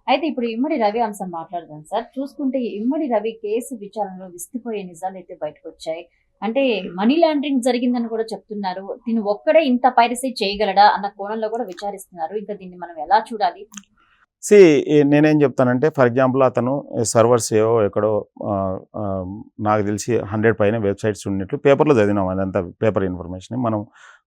అయితే ఇప్పుడు ఇమ్మడి రవి అంశం మాట్లాడదాం సార్. చూసుకుంటే ఇమ్మడి రవి కేసు విచారణలో విస్తుపోయే నిజాలైతే బయటకొచ్చాయి. అంటే మనీ లాండరింగ్ జరిగిందని కూడా చెప్తున్నారు. తిను ఒక్కడే ఇంత పైరసీ చేయగలడా అన్న కోణంలో కూడా విచారిస్తున్నారు. ఇంకా దీన్ని మనం ఎలా చూడాలి? సీ నేనేం చెప్తానంటే ఫర్ ఎగ్జాంపుల్ అతను సర్వర్స్ ఏవో ఎక్కడో ఆహ్, ఆహ్, నాకు తెలిసి 100 పైన వెబ్‌సైట్స్ ఉన్నట్లు పేపర్‌లో చదివినాం. అదంతా పేపర్ ఇన్ఫర్మేషనే.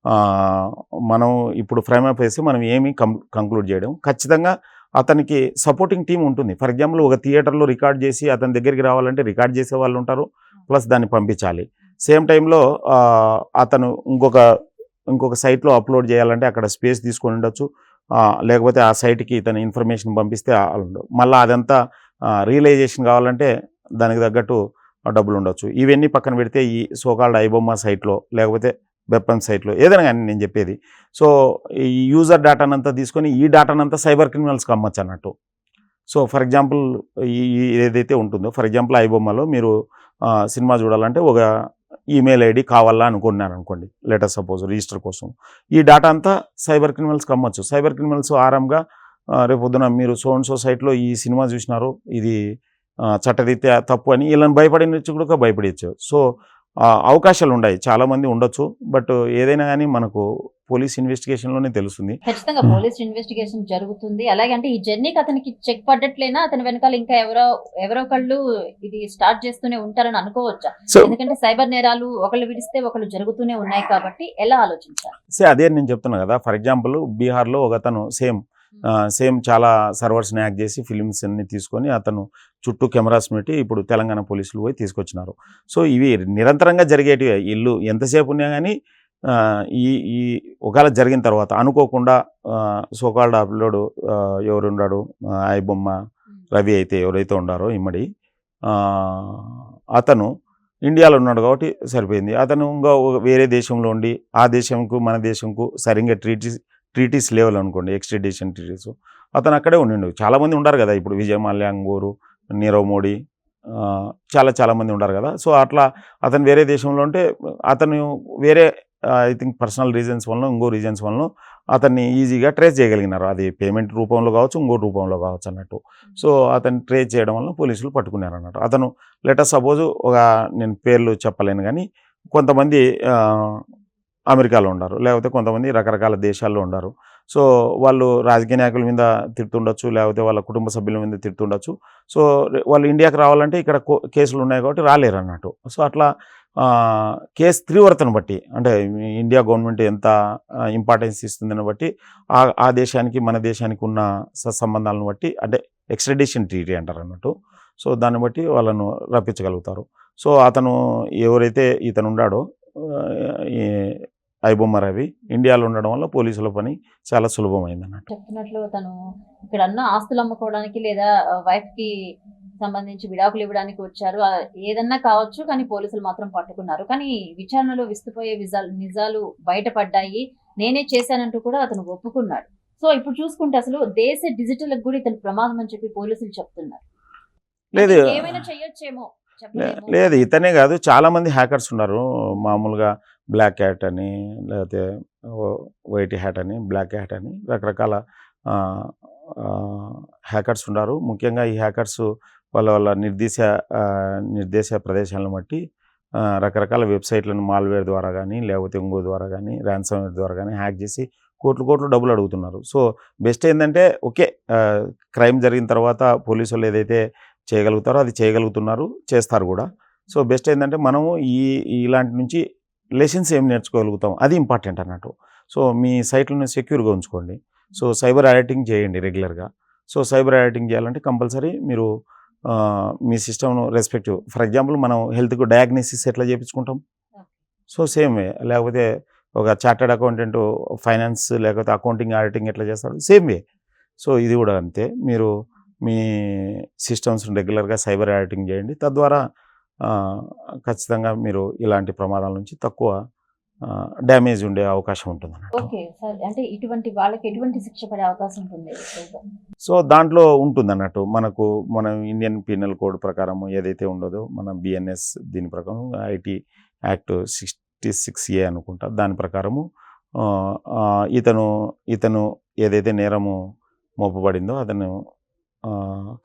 ఆహ్, మనం ఇప్పుడు ప్రైమా ఫేసి మనం ఏమి కంక్లూడ్ చేయడం. ఖచ్చితంగా అతనికి సపోర్టింగ్ టీమ్ ఉంటుంది. ఫర్ ఎగ్జాంపుల్ ఒక థియేటర్‌లో రికార్డ్ చేసి అతని దగ్గరికి రావాలంటే రికార్డ్ చేసేవాళ్ళుంటారు. ప్లస్ దాన్ని పంపించాలి. సేమ్ టైమ్‌లో అతను ఇంకొక సైట్‌లో అప్‌లోడ్ చేయాలంటే అక్కడ స్పేస్ తీసుకొని ఉండొచ్చు. లేకపోతే ఆ సైట్‌కి ఇతను ఇన్ఫర్మేషన్ పంపిస్తే మళ్ళా అదంతా రియలైజేషన్ కావాలంటే దానికి తగ్గట్టు డబ్బులుండొచ్చు. ఇవన్నీ పక్కన పెడితే ఈ సో కాల్డ్ ఐబొమ్మ సైట్‌లో లేకపోతే వెపన్ సైట్‌లో ఏదైనా గాని నేను చెప్పేది. సో, ఈ యూజర్ డేటానంతా తీసుకొని ఈ డేటానంతా సైబర్ క్రిమినల్స్‌కి అమ్మొచ్చన్నట్టు. సో, ఫర్ ఎగ్జాంపుల్ ఈ ఈ ఏదైతే ఉంటుందో ఫర్ ఎగ్జాంపుల్ ఐబొమ్మలో మీరు సినిమా చూడాలంటే ఒక ఈమెయిల్ ఐడీ కావాలా అనుకున్నారనుకోండి. లెట్ సపోజ్ రిజిస్టర్ కోసం. ఈ డేటా అంతా సైబర్ క్రిమినల్స్‌కి అమ్మొచ్చు. సైబర్ క్రిమినల్స్ ఆరాంగా రేపొద్దున మీరు సో అండ్ సో సైట్‌లో ఈ సినిమా చూసినారు. ఇది చట్టరీత్యా తప్పు అని ఈళ్ళని భయపడినచ్చు కూడా భయపడేయచ్చు. సో, అవకాశాలుండాయి. చాలామంది ఉండొచ్చు. బట్ ఏదైనా గాని మనకు పోలీస్ ఇన్వెస్టిగేషన్‌లోనే తెలుస్తుంది. ఖచ్చితంగా పోలీస్ ఇన్వెస్టిగేషన్ జరుగుతుంది. అలాగే అంటే ఈ జర్నీకి అతనికి చెక్ పడ్డట్లేనా? అతని వెనకాల ఇంకా ఎవరో ఒకళ్ళు ఇది స్టార్ట్ చేస్తూనే ఉంటారని అనుకోవచ్చా? సో, ఎందుకంటే సైబర్ నేరాలు ఒకళ్ళు విడిస్తే ఒకళ్ళు జరుగుతూనే ఉన్నాయి కాబట్టి ఎలా ఆలోచించాలి? అదే నేను చెప్తున్నా కదా! ఫర్ ఎగ్జాంపుల్ బీహార్‌లో ఒకతను సేమ్ చాలా సర్వర్స్‌ని హ్యాక్ చేసి ఫిల్మ్స్ అన్నీ తీసుకొని అతను చుట్టూ కెమెరాస్ పెట్టి ఇప్పుడు తెలంగాణ పోలీసులు పోయి తీసుకొచ్చినారు. సో, ఇవి నిరంతరంగా జరిగేటివే. ఈళ్ళు ఎంతసేపు ఉన్నా గాని ఈ ఈ ఒకవేళ జరిగిన తర్వాత అనుకోకుండా సో కాల్డ్ అప్‌లోడు ఎవరున్నాడు ఐబొమ్మ రవి అయితే ఎవరైతే ఉండారో ఇమ్మడి ఆహ్, అతను ఇండియాలో ఉన్నాడు కాబట్టి సరిపోయింది. అతను ఇంగా వేరే దేశంలో ఉండి ఆ దేశంకు, మన దేశంకు సరింగా ట్రీటీస్ లేవనుకోండి. Extradition treaties. అతను అక్కడే ఉండిండు. చాలామంది ఉండారు గదా! ఇప్పుడు విజయ్ మాల్యా, అంగూరు, నీరవ్ మోడీ చాలా మంది ఉండారు గదా! సో, అట్లా అతను వేరే దేశంలో ఉంటే అతను వేరే ఐ థింక్ పర్సనల్ రీజన్స్ వలనో, ఇంకో రీజన్స్ వలనో అతన్ని ఈజీగా ట్రేస్ చేయగలిగినారు. అది పేమెంట్ రూపంలో కావచ్చు, ఇంకో రూపంలో కావచ్చు అన్నట్టు. సో, అతన్ని ట్రేస్ చేయడం వలన పోలీసులు పట్టుకున్నారన్నట్టు. అతను సపోజ్ నేను పేర్లు చెప్పలేను గానీ కొంతమంది అమెరికాలో ఉండారు. లేకపోతే కొంతమంది రకరకాల దేశాల్లో ఉండారు. సో, వాళ్ళు రాజకీయ నాయకుల మీద తిడుతుండొచ్చు. లేకపోతే వాళ్ళ కుటుంబ సభ్యుల మీద తిడుతుండొచ్చు. సో, వాళ్ళు ఇండియాకి రావాలంటే ఇక్కడ కేసులు ఉన్నాయి కాబట్టి రాలేరన్నట్టు. సో, అట్లా కేస్ తీవ్రతను బట్టి అంటే ఇండియా గవర్నమెంట్ ఎంత ఇంపార్టెన్స్ ఇస్తుందని బట్టి ఆ దేశానికి, మన దేశానికి ఉన్న సత్సంబంధాలను బట్టి అంటే ఎక్స్‌ట్రాడిషన్ ట్రీటీ అంటారన్నట్టు. సో, దాన్ని బట్టి వాళ్ళను రప్పించగలుగుతారు. సో, ఎవరైతే ఇతనున్నాడో ఈ ఐబొమ్మ రవి ఇండియాలో ఉండడం వల్ల పోలీసుల పని చాలా సులభమైందన్నట్టు. చెప్తున్నట్లు తను ఇక్కడన్న ఆస్తులు అమ్ముకోవడానికి లేదా వైఫ్‌కి సంబంధించి విడాకులు ఇవ్వడానికి వచ్చారు. ఏదన్నా కావచ్చు కానీ పోలీసులు మాత్రం పట్టుకున్నారు. కానీ విచారణలో విస్తుపోయే నిజాలు బయటపడ్డాయి. నేనే చేశానంటూ కూడా అతను ఒప్పుకున్నాడు. సో, ఇప్పుడు చూసుకుంటే అసలు దేశ డిజిటల్‌కి కూడా ఇతను ప్రమాదం అని చెప్పి పోలీసులు చెప్తున్నారు. అంటే లేదు. ఇంకేమైనా చేయొచ్చేమో చెప్పలేము. లేదు ఇతనే గాదు. చాలామంది హ్యాకర్స్ ఉన్నారు. మామూలుగా బ్లాక్ హ్యాట్ అని, లేకపోతే ఓ వైట్ హ్యాట్ అని, బ్లాక్ హ్యాట్ అని రకరకాల ఆహ్, ఆహ్, హ్యాకర్స్ ఉన్నారు. ముఖ్యంగా ఈ హ్యాకర్స్ వాళ్ళ నిర్దేశ ప్రదేశాలను బట్టి రకరకాల వెబ్‌సైట్‌లను మాల్‌వేర్ ద్వారా గానీ, లేకపోతే ఇంగో ద్వారా గానీ, ర్యాన్సమ్‌వేర్ ద్వారా గానీ హ్యాక్ చేసి కోట్లు డబ్బులు అడుగుతున్నారు. సో, బెస్ట్ ఏందంటే ఓకే. క్రైమ్ జరిగిన తర్వాత పోలీసోళ్ళు ఏదైతే చేయగలుగుతారో అది చేయగలుగుతున్నారు. చేస్తారు గూడా. సో, బెస్ట్ ఏందంటే మనము ఇలాంటి నుంచి లెసన్స్ ఏం నేర్చుకోగలుగుతాం అది ఇంపార్టెంట్ అన్నట్టు. సో, మీ సైట్‌లను సెక్యూర్‌గా ఉంచుకోండి. సో, సైబర్ ఆడిటింగ్ చేయండి రెగ్యులర్‌గా. సో, సైబర్ ఆడిటింగ్ చేయాలంటే కంపల్సరీ మీరు మీ సిస్టమ్‌ను ఫర్ ఎగ్జాంపుల్ మనం హెల్త్‌కు డయాగ్నోసిస్ ఎట్లా చేపించుకుంటాం? సో, సేమ్ వే లేకపోతే ఒక చార్టర్డ్ అకౌంటెంట్ ఫైనాన్స్ లేకపోతే అకౌంటింగ్, ఆడిటింగ్ ఎట్లా చేస్తాడు? Same way. సో, ఇది గూడా అంతే. మీరు మీ సిస్టమ్స్‌ని రెగ్యులర్‌గా సైబర్ ఆడిటింగ్ చేయండి. తద్వారా ఆహ్, ఖచ్చితంగా మీరు ఇలాంటి ప్రమాదాల నుంచి తక్కువ డ్యామేజ్ ఉండే అవకాశం ఉంటుందన్నట్టు. ఓకే. సరే. అంటే ఇటువంటి వాళ్ళకి ఎటువంటి శిక్ష పడే అవకాశం ఉంటుంది ఎక్కువగా? సో, దాంట్లో ఉంటుందన్నట్టు. మన ఇండియన్ పీనల్ కోడ్ ప్రకారం ఏదైతే ఉండదో మన బిఎన్ఎస్ దీని ప్రకారం ఐటీ యాక్ట్ 66 అనుకుంటా. దాని ప్రకారము ఆహ్, ఆహ్, ఇతను ఇతను ఏదైతే నేరము మోపబడిందో అతను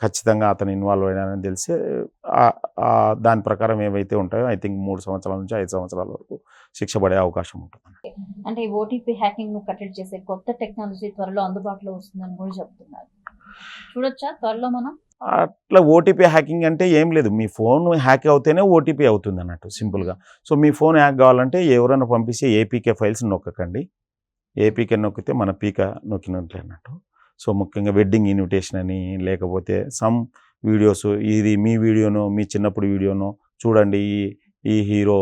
ఖచ్చితంగా అతను ఇన్వాల్వ్ అయినారని తెలిసి దాని ప్రకారం ఏవైతే ఉంటాయో ఐ థింక్ 3 సంవత్సరాల నుంచి 5 సంవత్సరాల వరకు శిక్ష పడే అవకాశం ఉంటుంది. అంటే ఈ ఓటీపీ హ్యాకింగ్ ను కట్టడి చేసే కొత్త టెక్నాలజీ త్వరలో అందుబాటులో వస్తుందని కూడా చెప్తున్నారు. చూడొచ్చా త్వరలో మనం? అట్లా ఓటీపీ హ్యాకింగ్ అంటే ఏం లేదు, మీ ఫోన్ హ్యాక్ అవుతేనే ఓటీపీ అవుతుంది అన్నట్టు సింపుల్గా. సో మీ ఫోన్ హ్యాక్ కావాలంటే ఎవరైనా పంపిస్తే ఏపీకే ఫైల్స్ నొక్కకండి. ఏపీకే నొక్కితే మన పీక నొక్కినట్లే అన్నట్టు. సో ముఖ్యంగా వెడ్డింగ్ ఇన్విటేషన్ అని, లేకపోతే సమ్ వీడియోస్, ఇది మీ వీడియోనో మీ చిన్నప్పుడు వీడియోనో చూడండి, ఈ హీరో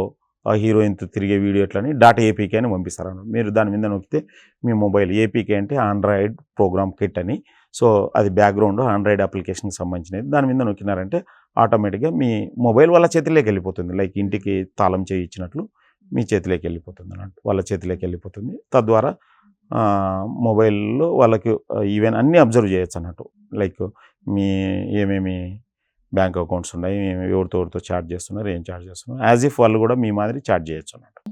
ఆ హీరోయిన్తో తిరిగే వీడియో ఎట్లని .apk అని పంపిస్తారు. మీరు దాని మీద నొక్కితే మీ మొబైల్, ఏపీకే అంటే ఆండ్రాయిడ్ ప్రోగ్రామ్ కిట్ అని, సో అది బ్యాక్గ్రౌండ్ ఆండ్రాయిడ్ అప్లికేషన్కి సంబంధించినది. దాని మీద నొక్కినారంటే ఆటోమేటిక్గా మీ మొబైల్ వాళ్ళ చేతిలోకి వెళ్ళిపోతుంది. లైక్ ఇంటికి తాళం చేయి ఇచ్చినట్లు మీ చేతిలోకి వెళ్ళిపోతుంది అన్నట్టు, వాళ్ళ చేతిలోకి వెళ్ళిపోతుంది. తద్వారా మొబైల్లో వాళ్ళకి ఈవెన్ అన్నీ అబ్జర్వ్ చేయొచ్చు అన్నట్టు. లైక్ మీ ఏమేమి బ్యాంక్ అకౌంట్స్ ఉన్నాయి, ఎవరితో చాట్ చేస్తున్నారు, ఏం చాట్ చేస్తున్నారు, యాజ్ ఇఫ్ వాళ్ళు కూడా మీ మాదిరి చాట్ చేయొచ్చు అన్నట్టు.